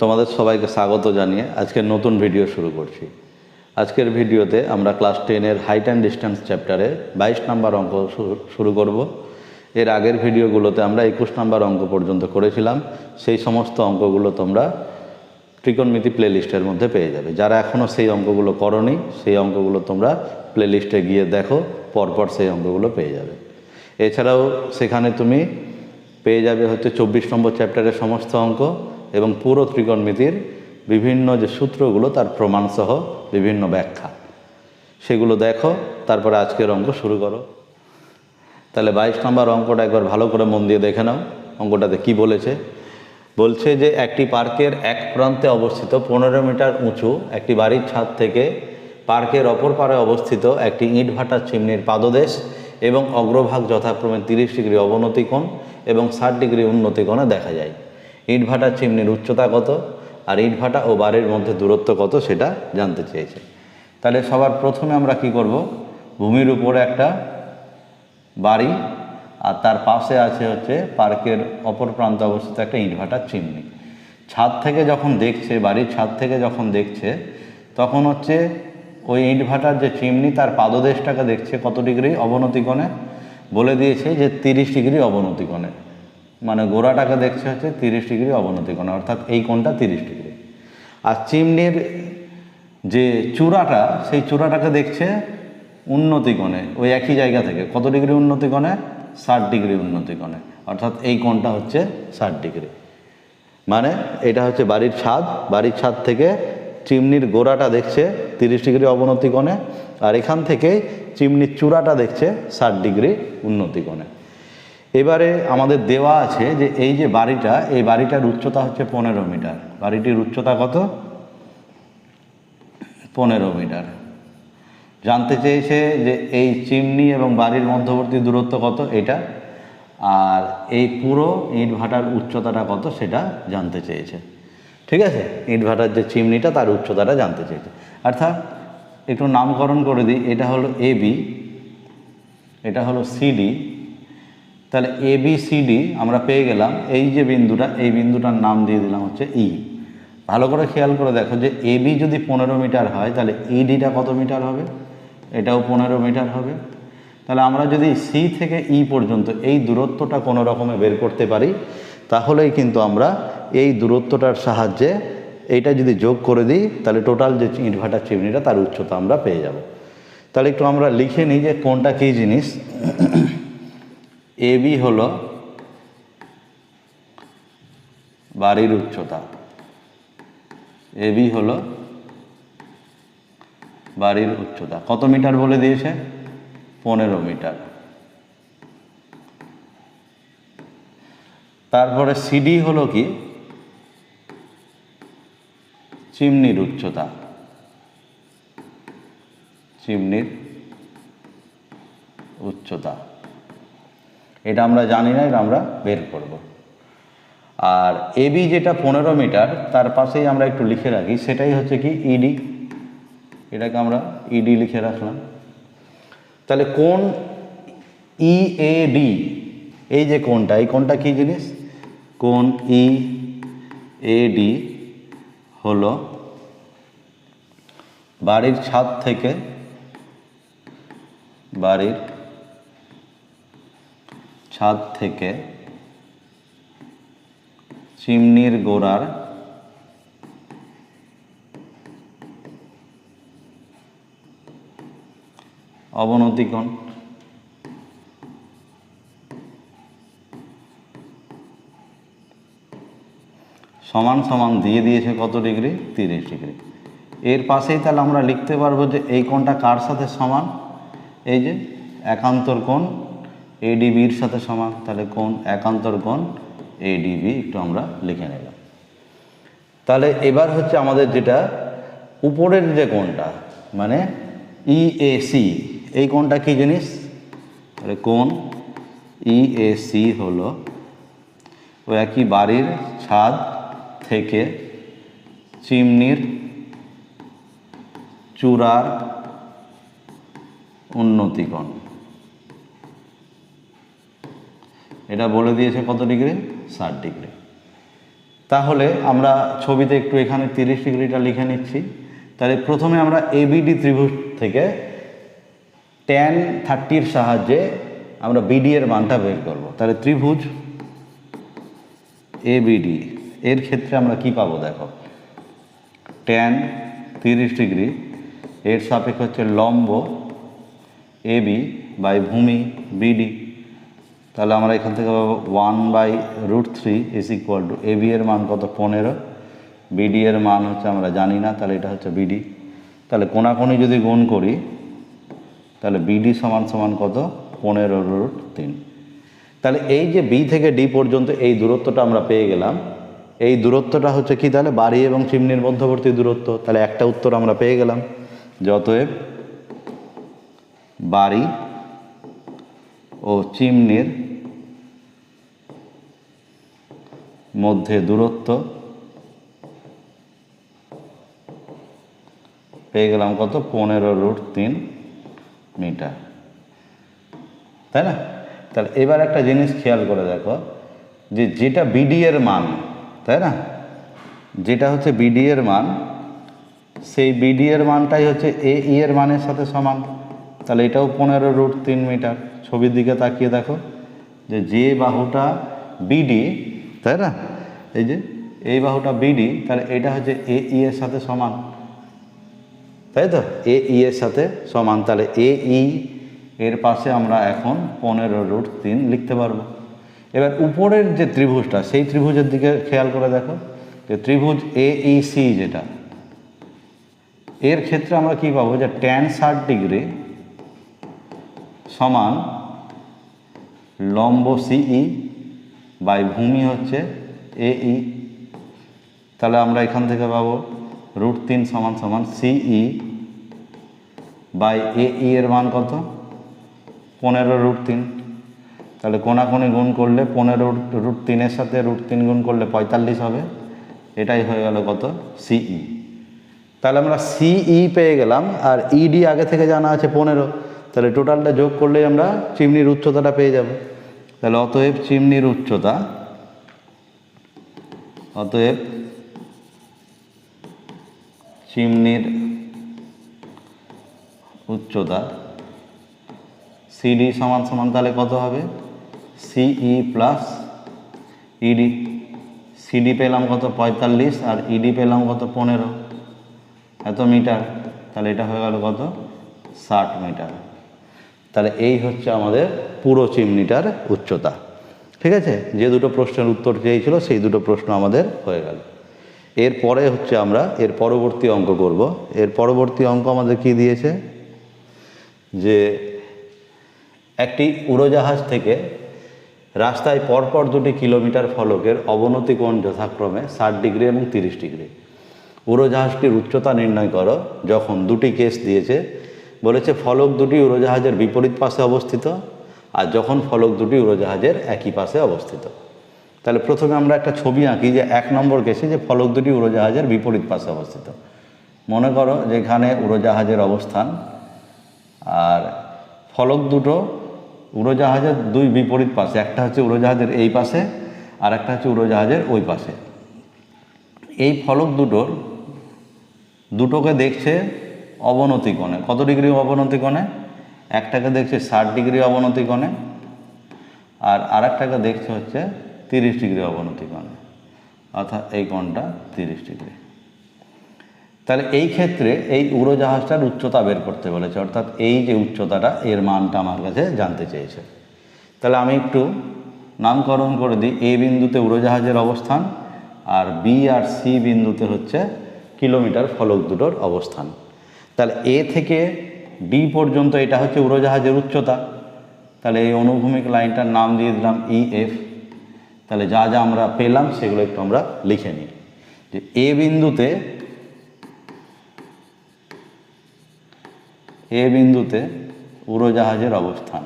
তোমাদের সবাইকে স্বাগত জানিয়ে আজকের নতুন ভিডিও শুরু করছি। আজকের ভিডিওতে আমরা ক্লাস 10-এর হাইট অ্যান্ড ডিস্টেন্স চ্যাপ্টারে 22 নম্বর অঙ্ক শুরু করব। এর আগের ভিডিওগুলোতে আমরা 21 নম্বর অঙ্ক পর্যন্ত করেছিলাম। সেই সমস্ত অঙ্কগুলো তোমরা ত্রিকোণমিতি প্লেলিস্টের মধ্যে পেয়ে যাবে। যারা এখনও সেই অঙ্কগুলো করোনি, সেই অঙ্কগুলো তোমরা প্লেলিস্টে গিয়ে দেখো, পরপর সেই অঙ্কগুলো পেয়ে যাবে। এছাড়াও সেখানে তুমি পেয়ে যাবে 24 নম্বর চ্যাপ্টারের সমস্ত অঙ্ক এবং পুরো ত্রিকোণমিতির বিভিন্ন যে সূত্রগুলো তার প্রমাণসহ বিভিন্ন ব্যাখ্যা, সেগুলো দেখো, তারপরে আজকের অঙ্ক শুরু করো। তাহলে 22 নম্বর অঙ্কটা একবার ভালো করে মন দিয়ে দেখে নাও। অঙ্কটাতে কি বলেছে? বলছে যে একটি পার্কের এক প্রান্তে অবস্থিত 15 মিটার উঁচু একটি বাড়ির ছাদ থেকে পার্কের অপর পারে অবস্থিত একটি ইটভাটার চিমনির পাদদেশ এবং অগ্রভাগ যথাক্রমে 30 ডিগ্রি অবনতি কোণ এবং 60 ডিগ্রি উন্নতি কোণে দেখা যায়। ইটভাটার চিমনির উচ্চতা কত আর ইটভাটা ও বাড়ির মধ্যে দূরত্ব কত সেটা জানতে চেয়েছে। তাহলে সবার প্রথমে আমরা কি করব, ভূমির উপরে একটা বাড়ি আর তার পাশে আছে পার্কের অপর প্রান্তে অবস্থিত একটা ইটভাটার চিমনি। ছাদ থেকে যখন দেখছে, বাড়ির ছাদ থেকে যখন দেখছে, তখন ওই ইটভাটার যে চিমনি তার পাদদেশটাকে দেখছে কত ডিগ্রি অবনতি কোণে, বলে দিয়েছে যে 30 ডিগ্রি অবনতি কোণে, মানে গোড়াটাকে দেখছে 30 ডিগ্রি অবনতি কোণে, অর্থাৎ এই কোণটা 30 ডিগ্রি। আর চিমনির যে চূড়াটা, সেই চূড়াটাকে দেখছে উন্নতি কোণে, ওই একই জায়গা থেকে কত ডিগ্রি উন্নতি কোণে, 60 ডিগ্রি উন্নতি কোণে, অর্থাৎ এই কোণটা 60 ডিগ্রি। মানে এটা বাড়ির ছাদ, বাড়ির ছাদ থেকে চিমনির গোড়াটা দেখছে 30 ডিগ্রি অবনতি কোণে, আর এখান থেকে চিমনির চূড়াটা দেখছে 60 ডিগ্রি উন্নতি কোণে। এবারে আমাদের দেওয়া আছে যে এই যে বাড়িটা, এই বাড়িটার উচ্চতা 15 মিটার। বাড়িটির উচ্চতা কত? 15 মিটার। জানতে চেয়েছে যে এই চিমনি এবং বাড়ির মধ্যবর্তী দূরত্ব কত, এটা, আর এই পুরো ইটভাটার উচ্চতাটা কত সেটা জানতে চেয়েছে। ঠিক আছে, ইটভাটার যে চিমনিটা তার উচ্চতাটা জানতে চেয়েছে। অর্থাৎ একটু নামকরণ করে দিই, এটা হলো এবি, এটা হলো সিডি। তাহলে ABCD আমরা পেয়ে গেলাম। এই যে বিন্দুটা, এই বিন্দুটার নাম দিয়ে দিলাম ই। ভালো করে খেয়াল করে দেখো যে AB যদি 15 মিটার হয়, তাহলে EDটা কত মিটার হবে? এটাও 15 মিটার হবে। তাহলে আমরা যদি সি থেকে ই পর্যন্ত এই দূরত্বটা কোনো রকমে বের করতে পারি, তাহলেই কিন্তু আমরা এই দূরত্বটার সাহায্যে এইটা যদি যোগ করে দিই, তাহলে টোটাল যে ইটভাটার চিমনিটা তার উচ্চতা আমরা পেয়ে যাব। তাহলে একটু আমরা লিখে নিই যে কোনটা কী জিনিস। এবি হলো বাড়ির উচ্চতা, এবি হলো বাড়ির উচ্চতা। কত মিটার বলে দিয়েছে? 15 মিটার। তারপরে সিডি হলো কি? চিমনির উচ্চতা, চিমনির উচ্চতা। এটা আমরা জানি না, এটা আমরা বের করব। আর এবি যেটা 15 মিটার, তার পাশেই আমরা একটু লিখে রাখি, সেটাই কি ইডি। এটাকে আমরা ইডি লিখে রাখলাম। তাহলে কোণ EAD, এই যে কোণটা, এই কোণটা কী জিনিস? কোণ EAD হলো বাড়ির ছাদ থেকে, বাড়ির ছাদ থেকে চিমনির গোড়ার অবনতি কোণ। সমান সমান দিয়ে দিয়েছে কত ডিগ্রি? 30 ডিগ্রি। এর পাশেই তাহলে আমরা লিখতে পারবো যে এই কোণটা কার সাথে সমান? এই যে একান্তর কোণ ADBর সাথে সমান। তাহলে কোণ একান্তর কোণ ADB একটু আমরা লিখে নিলাম। তাহলে এবার আমাদের যেটা উপরের যে কোণটা, মানে EAC, এই কোণটা কী জিনিস? তাহলে কোণ EAC হলো ওই একই বাড়ির ছাদ থেকে চিমনির চূড়ার উন্নতি কোণ। এটা বলে দিয়েছে কত ডিগ্রি? 60 ডিগ্রি। তাহলে আমরা ছবিতে একটু এখানে 30 ডিগ্রিটা লিখে নিচ্ছি। তাহলে প্রথমে আমরা এবিডি ত্রিভুজ থেকে tan 30 সাহায্যে আমরা বিডি এর মানটা বের করব। তাহলে ত্রিভুজ এবিডি এর ক্ষেত্রে আমরা কি পাবো দেখো, tan 30 ডিগ্রি এর সাপেক্ষ হচ্ছে লম্ব এবি বাই ভূমি বিডি। তাহলে আমরা এখান থেকে পাবো 1/√3 ইজ ইকুয়াল টু এবি এর মান কত 15, বিডি এর মান হচ্ছে আমরা জানি না, তাহলে এটা হচ্ছে বিডি। তাহলে কোণাকোণি যদি গুণ করি তাহলে বিডি সমান সমান কত 15√3। তাহলে এই যে বি থেকে ডি পর্যন্ত এই দূরত্বটা আমরা পেয়ে গেলাম, এই দূরত্বটা হচ্ছে কি তাহলে বাড়ি এবং চিমনির মধ্যবর্তী দূরত্ব। তাহলে একটা উত্তর আমরা পেয়ে গেলাম, অতএব বাড়ি ও চিমনির মধ্যে দূরত্ব পেয়ে গেলাম কত 15√3 মিটার, তাই না? তাহলে এবার একটা জিনিস খেয়াল করে দেখো যে যেটা বিডি এর মান, তাই না, যেটা হচ্ছে বিডি এর মান, সেই বিডি এর মানটাই হচ্ছে এই এর মানের সাথে সমান। তাহলে এটাও 15√3 মিটার। ছবির দিকে তাকিয়ে দেখো যে বাহুটা বিডি, তাই না, এই যে এই বাহুটা বিডি, তাহলে এটা হচ্ছে এই এর সাথে সমান, তাই তো, এই এর সাথে সমান। তাহলে এই এর পাশে আমরা এখন 15√3 লিখতে পারবো। এবার উপরের যে ত্রিভুজটা, সেই ত্রিভুজের দিকে খেয়াল করে দেখো যে ত্রিভুজ এইসি যেটা, এর ক্ষেত্রে আমরা কি পাবো যে tan 60 ডিগ্রি সমান লম্ব সিই বাই ভূমি হচ্ছে এই। তাহলে আমরা এখান থেকে পাবো √3 সমান সমান সিই বাই এই এর মান কত 15√3। তাহলে কোণাকোণি গুণ করলে 15√3 সাথে √3 গুণ করলে 45 হবে, এটাই হয়ে গেল কত সিই। তাহলে আমরা সিই পেয়ে গেলাম, আর ইডি আগে থেকে জানা আছে 15, তাহলে টোটালটা যোগ করলেই আমরা চিমনির উচ্চতাটা পেয়ে যাব। তাহলে অতএব চিমনির উচ্চতা, অতএব চিমনির উচ্চতা সিডি সমান সমান তাহলে কত হবে সিই প্লাস ইডি। সিডি পেলাম কত 45 আর ইডি পেলাম কত 15, এত মিটার। তাহলে এটা হয়ে গেল কত 60 মিটার। তাহলে এই হচ্ছে আমাদের পুরো চিমনিটার উচ্চতা। ঠিক আছে, যে দুটো প্রশ্নের উত্তর চেয়েছিল সেই দুটো প্রশ্ন আমাদের হয়ে গেল। এরপরে হচ্ছে আমরা এর পরবর্তী অঙ্ক করব। এর পরবর্তী অঙ্ক আমাদের কি দিয়েছে যে একটি উড়োজাহাজ থেকে রাস্তায় পরপর 2টি কিলোমিটার ফলকের অবনতি কোণ যথাক্রমে 60 ডিগ্রি এবং 30 ডিগ্রি। উড়োজাহাজটির উচ্চতা নির্ণয় করো যখন দুটি কেস দিয়েছে, বলেছে ফলক দুটি উড়োজাহাজের বিপরীত পাশে অবস্থিত আর যখন ফলক দুটি উড়োজাহাজের একই পাশে অবস্থিত। তাহলে প্রথমে আমরা একটা ছবি আঁকি যে 1 নম্বর কেসে যে ফলক দুটি উড়োজাহাজের বিপরীত পাশে অবস্থিত। মনে করো যেখানে উড়োজাহাজের অবস্থান আর ফলক দুটো উড়োজাহাজের দুই বিপরীত পাশে, একটা হচ্ছে উড়োজাহাজের এই পাশে আর একটা হচ্ছে উড়োজাহাজের ওই পাশে। এই ফলক দুটোকে দেখছে অবনতি কোণে, কত ডিগ্রি অবনতি কোণে, একটাকে দেখছে 60 ডিগ্রি অবনতি কোণে আর আরেকটাকে দেখছে হচ্ছে 30 ডিগ্রি অবনতি কোণে, অর্থাৎ এই কোণটা 30 ডিগ্রি। তাহলে এই ক্ষেত্রে এই উড়োজাহাজটার উচ্চতা বের করতে বলেছে, অর্থাৎ এই যে উচ্চতাটা এর মানটা আমার কাছে জানতে চেয়েছে। তাহলে আমি একটু নামকরণ করে দিই। এ বিন্দুতে উড়োজাহাজের অবস্থান আর বি আর সি বিন্দুতে হচ্ছে কিলোমিটার ফলক দুটোর অবস্থান। তাহলে এ থেকে ডি পর্যন্ত এটা হচ্ছে উড়োজাহাজের উচ্চতা। তাহলে এই অনুভূমিক লাইনটার নাম দিয়ে দিলাম ইএফ। তাহলে যা যা আমরা পেলাম সেগুলো একটু আমরা লিখে নিই। যে এ বিন্দুতে উড়োজাহাজের অবস্থান,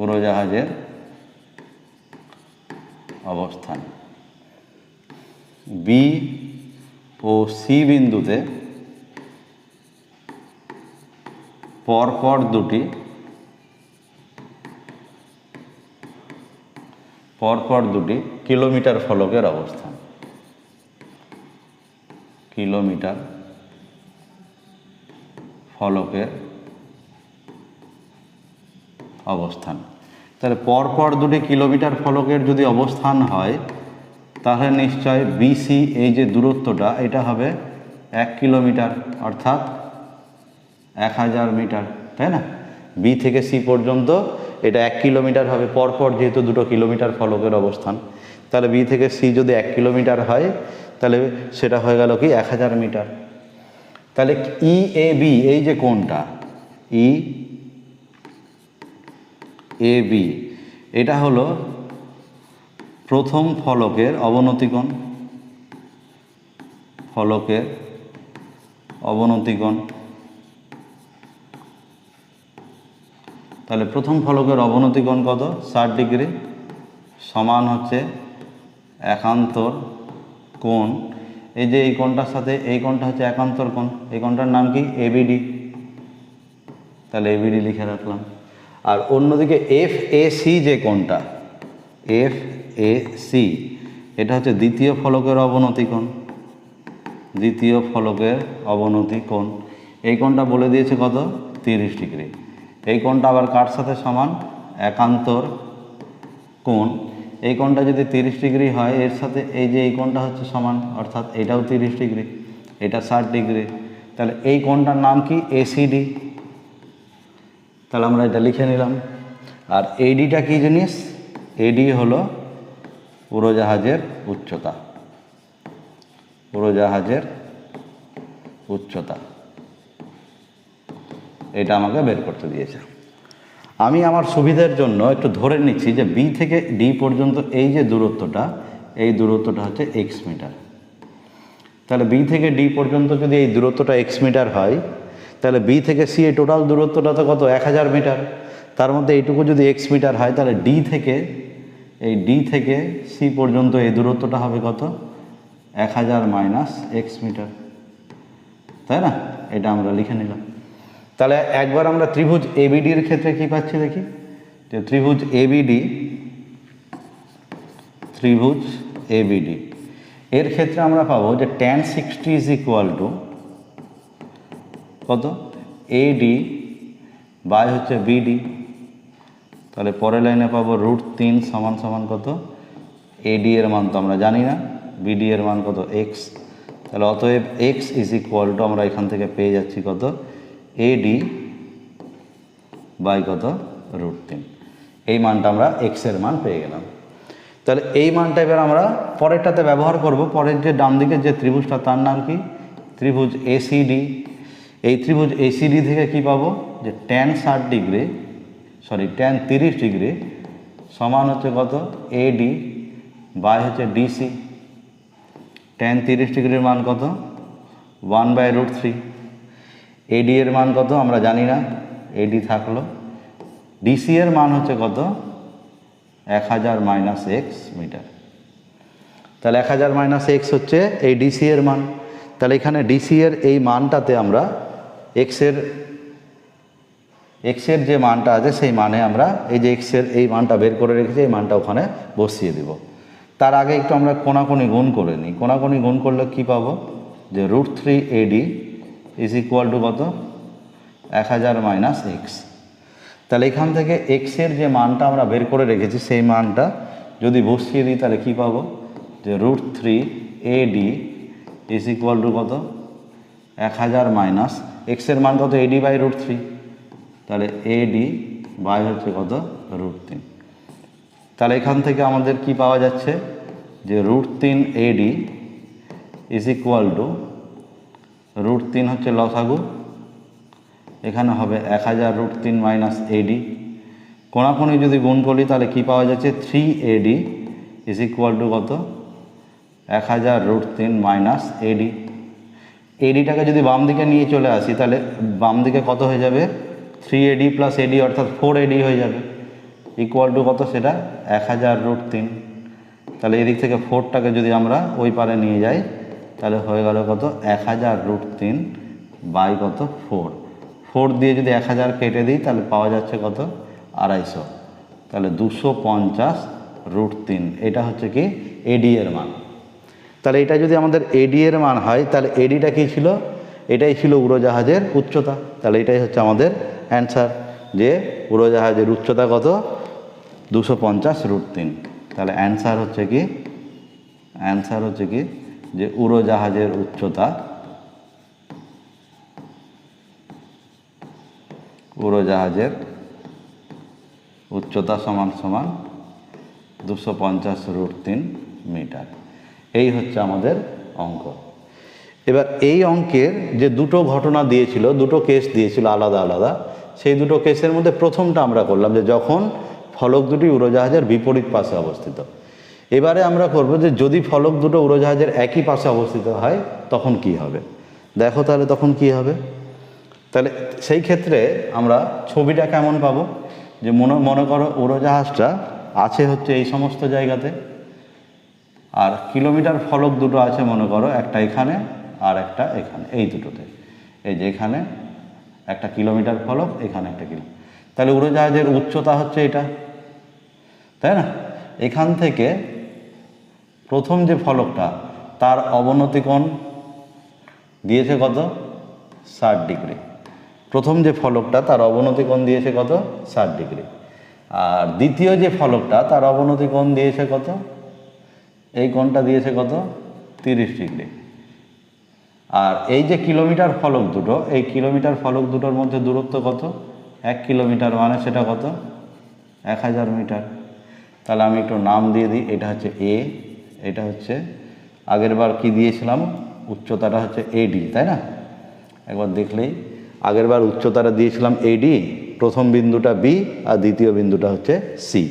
উড়োজাহাজের অবস্থান। বি ও সি বিন্দুতে পরপর দুটি পরপর দুটি কিলোমিটার ফলকের অবস্থান, কিলোমিটার ফলকের অবস্থান। তাহলে পরপর দুটি কিলোমিটার ফলকের যদি অবস্থান হয় তাহলে নিশ্চয় বিসি এই যে দূরত্বটা এটা হবে 1 কিলোমিটার অর্থাৎ 1000 মিটার, তাই না? বি থেকে সি পর্যন্ত এটা 1 কিলোমিটার হবে, পরপর যেহেতু দুটো কিলোমিটার ফলকের অবস্থান। তাহলে বি থেকে সি যদি 1 কিলোমিটার হয় তাহলে সেটা হয়ে গেল কি 1000 মিটার। তাহলে ই এ বি এই যে কোণটা ই এ বি এটা হলো প্রথম ফলকের অবনতি কোণ, ফলকের অবনতি কোণ। তাহলে প্রথম ফলকের অবনতি কোণ কত? 60 ডিগ্রি, সমান হচ্ছে একান্তর কোণ। এই যে এই কোণটার সাথে এই কোণটা হচ্ছে একান্তর কোণ, এই কোণটার নাম কি? এবিডি। তাহলে এবিডি লিখে রাখলাম। আর অন্যদিকে এফ এ সি যে কোণটা, এফ এ সি এটা হচ্ছে দ্বিতীয় ফলকের অবনতি কোণ, দ্বিতীয় ফলকের অবনতি কোণ। এই কোণটা বলে দিয়েছে কত? 30 ডিগ্রি। এই কোণটা আবার কার সাথে সমান? একান্তর কোণ। এই কোণটা যদি 30 ডিগ্রি হয় এর সাথে এই যে এই কোণটা হচ্ছে সমান, অর্থাৎ এটাও 30 ডিগ্রি, এটা 60 ডিগ্রি। তাহলে এই কোণটার নাম কি? এসিডি। তাহলে আমরা এটা লিখে নিলাম। আর এডিটা কি জিনিস? এডি হলো উড়োজাহাজের উচ্চতা, উড়োজাহাজের উচ্চতা। এটা আমাকে বের করতে দিয়েছে। আমি আমার সুবিধার জন্য একটু ধরে নিচ্ছি যে বি থেকে ডি পর্যন্ত এই যে দূরত্বটা, এই দূরত্বটা হচ্ছে এক্স মিটার। তাহলে বি থেকে ডি পর্যন্ত যদি এই দূরত্বটা এক্স মিটার হয় তাহলে বি থেকে সি এই টোটাল দূরত্বটা তো কত? 1000 মিটার। তার মধ্যে এইটুকু যদি এক্স মিটার হয় তাহলে ডি থেকে সি পর্যন্ত এই দূরত্বটা হবে কত? 1000 মাইনাস এক্স মিটার, তাই না? এটা আমরা লিখে নিলাম। তাহলে একবার আমরা ত্রিভুজ এবিডির ক্ষেত্রে কি পাচ্ছি দেখি, যে ত্রিভুজ এবিডি এর ক্ষেত্রে আমরা পাবো যে tan 60 ইজ ইকুয়াল টু কত? এডি বাই হচ্ছে বিডি। তাহলে পরের লাইনে পাবো √3 সমান সমান কত? এডি এর মান তো আমরা জানি না, বিডি এর মান কত? এক্স। তাহলে অতএব এক্স ইজ ইকুয়াল টু আমরা এখান থেকে পেয়ে যাচ্ছি কত? এডি বাই কত? √3। এই মানটা আমরা এক্স এর মান পেয়ে গেলাম। তাহলে এই মানটা এবার আমরা পরেরটাতে ব্যবহার করব। পরের যে ডান দিকের যে ত্রিভুজটা তার নাম কি? ত্রিভুজ এসিডি। এই ত্রিভুজ এসিডি থেকে কি পাবো? যে tan 30 ডিগ্রি সমান হচ্ছে কত? এডি বাই হচ্ছে ডিসি। tan 30 ডিগ্রির মান কত? 1/√3। এডি এর মান কত আমরা জানি না, এডি থাকলো। ডিসি এর মান হচ্ছে কত? 1000 মাইনাস এক্স মিটার। তাহলে 1000 মাইনাস এক্স হচ্ছে এই ডিসি এর মান। তাহলে এখানে ডিসি এর এই মানটাতে আমরা এক্সের যে মানটা আছে সেই মানে আমরা এই যে এক্সের এই মানটা বের করে রেখেছি, এই মানটা ওখানে বসিয়ে দেব। তার আগে একটু আমরা কোনাকুনি গুণ করে নিই। কোনাকুনি গুণ করলে কি পাবো? যে √3 এডি ইজ ইকুয়াল টু কত? 1000 মাইনাস এক্স। তাহলে এখান থেকে এক্সের যে মানটা আমরা বের করে রেখেছি সেই মানটা যদি বসিয়ে দিই তাহলে কি পাবো? যে √3 এডি ইজ ইকুয়াল টু কত? 1000 মাইনাস এক্সের মান কত? AD by √3। তাহলে এডি বাই হচ্ছে কত? √3। তাহলে এখান থেকে আমাদের কি পাওয়া যাচ্ছে? যে √3 এডি ইজ ইকুয়াল টু √3 হচ্ছে লসাগু, এখানে হবে 1000 √3 মাইনাস এডি। কোনাকুনি যদি গুণ করি তাহলে কি পাওয়া যাচ্ছে? 3 এডি ইজ ইকুয়াল টু কত? 1000 √3 মাইনাস এডি। এডিটাকে যদি বাম দিকে নিয়ে চলে আসি তাহলে বাম দিকে কত হয়ে যাবে? 3 এডি প্লাস এডি অর্থাৎ 4 এডি হয়ে যাবে, ইকুয়াল টু কত? সেটা 1000 √3। তাহলে এদিক থেকে 4টাকে যদি আমরা ওই পারে নিয়ে যাই তাহলে হয়ে গেল কত? 1000 √3 বাই কত? 4 দিয়ে যদি 1000 কেটে দিই তাহলে পাওয়া যাচ্ছে কত? 250। তাহলে 250 √3, এটা হচ্ছে কি এডি এর মান। তাহলে এটা যদি আমাদের এডি এর মান হয় তাহলে এডিটা কী ছিল, এটাই ছিল উড়োজাহাজের উচ্চতা। তাহলে এটাই হচ্ছে আমাদের অ্যান্সার, যে উড়োজাহাজের উচ্চতা কত, 250 √3। তাহলে অ্যান্সার হচ্ছে কি যে উড়োজাহাজের উচ্চতা সমান 250 √3 মিটার। এই হচ্ছে আমাদের অঙ্ক। এবার এই অঙ্কের যে দুটো ঘটনা দিয়েছিল, দুটো কেস দিয়েছিল আলাদা আলাদা, সেই দুটো কেসের মধ্যে প্রথমটা আমরা করলাম যে যখন ফলক দুটি উড়োজাহাজের বিপরীত পাশে অবস্থিত। এবারে আমরা করব যে যদি ফলক দুটো উড়োজাহাজের একই পাশে অবস্থিত হয় তখন কি হবে। দেখো তাহলে তখন কি হবে। তাহলে সেই ক্ষেত্রে আমরা ছবিটা কেমন পাবো, যে মনে করো উড়োজাহাজটা আছে হচ্ছে এই সমস্ত জায়গাতে, আর কিলোমিটার ফলক দুটো আছে মনে করো, একটা এখানে আর একটা এখানে, এই দুটোতে। এই যে এখানে একটা কিলোমিটার ফলক, এখানে একটা কিলোমিটার। তাহলে উড়োজাহাজের উচ্চতা হচ্ছে এটা, তাই না? এখান থেকে প্রথম যে ফলকটা তার অবনতি কোণ দিয়েছে কত, 60 ডিগ্রি। প্রথম যে ফলকটা তার অবনতি কোণ দিয়েছে কত, 60 ডিগ্রি। আর দ্বিতীয় যে ফলকটা তার অবনতি কোণ দিয়েছে কত, এই কোণটা দিয়েছে কত, 30 ডিগ্রি। আর এই যে কিলোমিটার ফলক দুটো, এই কিলোমিটার ফলক দুটোর মধ্যে দূরত্ব কত, 1 কিলোমিটার, মানে সেটা কত, 1000 মিটার। তাহলে আমি একটু নাম দিয়ে দিই, এটা হচ্ছে এ, এটা হচ্ছে আগের বার কী দিয়েছিলাম, উচ্চতাটা হচ্ছে এডি, তাই না? একবার দেখলেই আগের বার উচ্চতাটা দিয়েছিলাম এডি, প্রথম বিন্দুটা বি আর দ্বিতীয় বিন্দুটা হচ্ছে সি,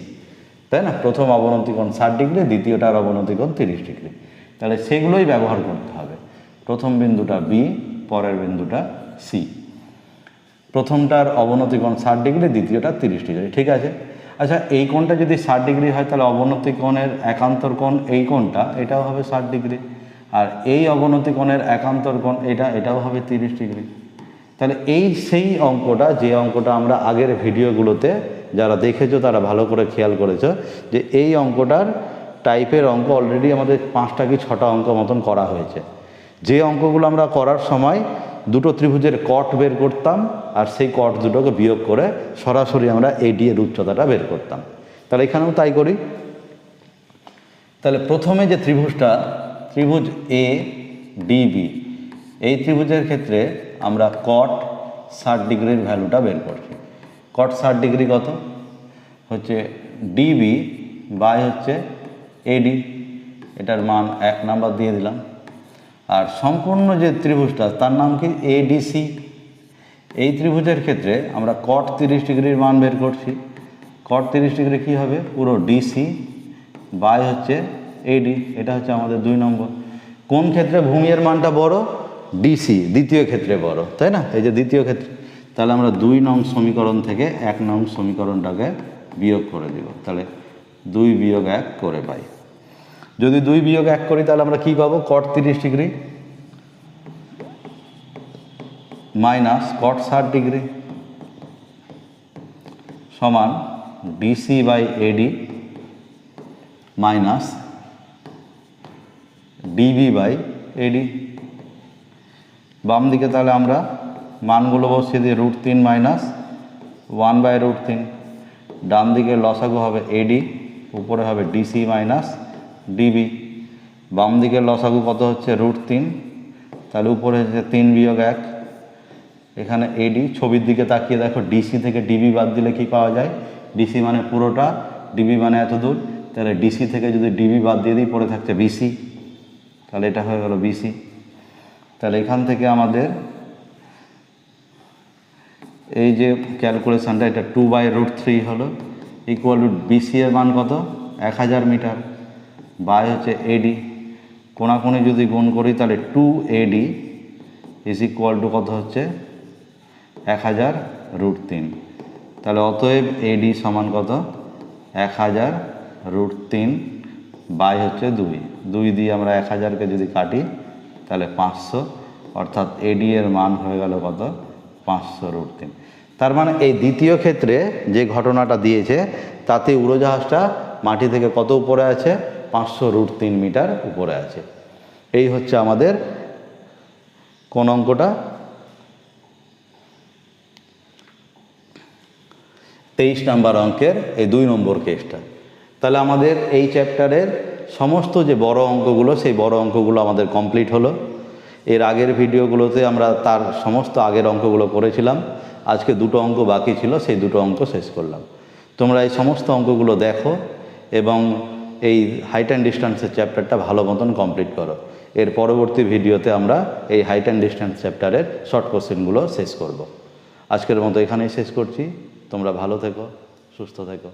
তাই না? প্রথম অবনতি কোণ 60 ডিগ্রি, দ্বিতীয়টার অবনতি কোণ 30 ডিগ্রি। তাহলে সেগুলোই ব্যবহার করতে হবে। প্রথম বিন্দুটা বি, পরের বিন্দুটা সি। প্রথমটার অবনতি কোণ 60 ডিগ্রি, দ্বিতীয়টা 30 ডিগ্রি, ঠিক আছে। আচ্ছা, এই কোণটা যদি 60 ডিগ্রি হয় তাহলে অবনতি কোণের একান্তর কোণ এই কোণটা, এটাও হবে 60 ডিগ্রি। আর এই অবনতি কোণের একান্তর কোণ এটাও হবে 30 ডিগ্রি। তাহলে এই সেই অঙ্কটা, যে অঙ্কটা আমরা আগের ভিডিওগুলোতে যারা দেখেছো তারা ভালো করে খেয়াল করেছো, যে এই অঙ্কটার টাইপের অঙ্ক অলরেডি আমাদের 5টা কি 6টা অঙ্ক মতন করা হয়েছে। যে অঙ্কগুলো আমরা করার সময় দুটো ত্রিভুজের কট বের করতাম, আর সেই কট দুটোকে বিয়োগ করে সরাসরি আমরা এডি এর উচ্চতাটা বের করতাম। তাহলে এখানেও তাই করি। তাহলে প্রথমে যে ত্রিভুজটা, ত্রিভুজ এ ডিবি, এই ত্রিভুজের ক্ষেত্রে আমরা কট 60 ডিগ্রির ভ্যালুটা বের করছি। কট 60 ডিগ্রি কত হচ্ছে, ডিবি বাই হচ্ছে এডি, এটার মান 1 নাম্বার দিয়ে দিলাম। আর সম্পূর্ণ যে ত্রিভুজটা তার নাম কি, এডিসি। এই ত্রিভুজের ক্ষেত্রে আমরা কট 30 ডিগ্রির মান বের করছি। কট 30 ডিগ্রি কী হবে, পুরো ডিসি বাই হচ্ছে এডি, এটা হচ্ছে আমাদের 2 নম্বর। কোন ক্ষেত্রে ভূমির মানটা বড়, ডিসি, দ্বিতীয় ক্ষেত্রে বড়, তাই না? এই যে দ্বিতীয় ক্ষেত্রে, তাহলে আমরা 2 নং সমীকরণ থেকে 1 নং সমীকরণটাকে বিয়োগ করে দিব। তাহলে 2 বিয়োগ 1 করে পাই। যদি 2 বিয়োগ 1 করি তাহলে আমরা কি পাবো, cot 30 degree minus cot 60 degree সমান DC by AD minus DB by AD. বাম দিকে তাহলে আমরা মানগুলো বসিয়ে দিয়ে √3 মাইনাস 1/√3। ডান দিকে লসাগু হবে এডি, উপরে হবে ডিসি মাইনাস ডিবি। বাম দিকের লসাগু কত হচ্ছে, √3, তাহলে উপরে হচ্ছে 3 বিয়োগ 1, এখানে এডি। ছবির দিকে তাকিয়ে দেখো, ডিসি থেকে ডিবি বাদ দিলে কি পাওয়া যায়, ডিসি মানে পুরোটা, ডিবি মানে এত দূর। তাহলে ডিসি থেকে যদি ডিবি বাদ দিয়ে দিই, পড়ে থাকছে বিসি, তাহলে এটা হয়ে গেল বিসি। তাহলে এখান থেকে আমাদের এই যে ক্যালকুলেশনটা, এটা 2/√3 হলো, ইকুয়াল টু বিসি এর মান কত, 1000 মিটার, বাই হচ্ছে এডি। কোণাকুণি যদি গুণ করি তাহলে 2AD ইজ ইকুয়াল টু কত হচ্ছে, 1000√3। তাহলে অতএব এডি সমান কত, 1000√3 বাই হচ্ছে 2 দিয়ে আমরা 1000কে যদি কাটি তাহলে 500, অর্থাৎ এডি এর মান হয়ে গেল কত, 500√3। তার মানে এই দ্বিতীয় ক্ষেত্রে যে ঘটনাটা দিয়েছে তাতে উড়োজাহাজটা মাটি থেকে কত উপরে আছে? 500√3 মিটার উপরে আছে। এই হচ্ছে আমাদের কোন অঙ্কটা? 23 নাম্বার অঙ্কের এই 2 নম্বর কেসটা। তাহলে আমাদের এই চ্যাপ্টারের সমস্ত যে বড় অঙ্কগুলো, সেই বড় অঙ্কগুলো আমাদের কমপ্লিট হলো। এর আগের ভিডিওগুলোতে আমরা তার সমস্ত আগের অঙ্কগুলো করেছিলাম। আজকে 2টো অঙ্ক বাকি ছিল, সেই 2টো অঙ্ক শেষ করলাম। তোমরা এই সমস্ত অঙ্কগুলো দেখো এবং এই হাইট অ্যান্ড ডিস্ট্যান্সের চ্যাপ্টারটা ভালো মতন কমপ্লিট করো। এর পরবর্তী ভিডিওতে আমরা এই হাইট অ্যান্ড ডিস্ট্যান্স চ্যাপ্টারের শর্ট কোশ্চেনগুলো শেষ করব। আজকের মতো এখানেই শেষ করছি। তোমরা ভালো থেকো, সুস্থ থেকো।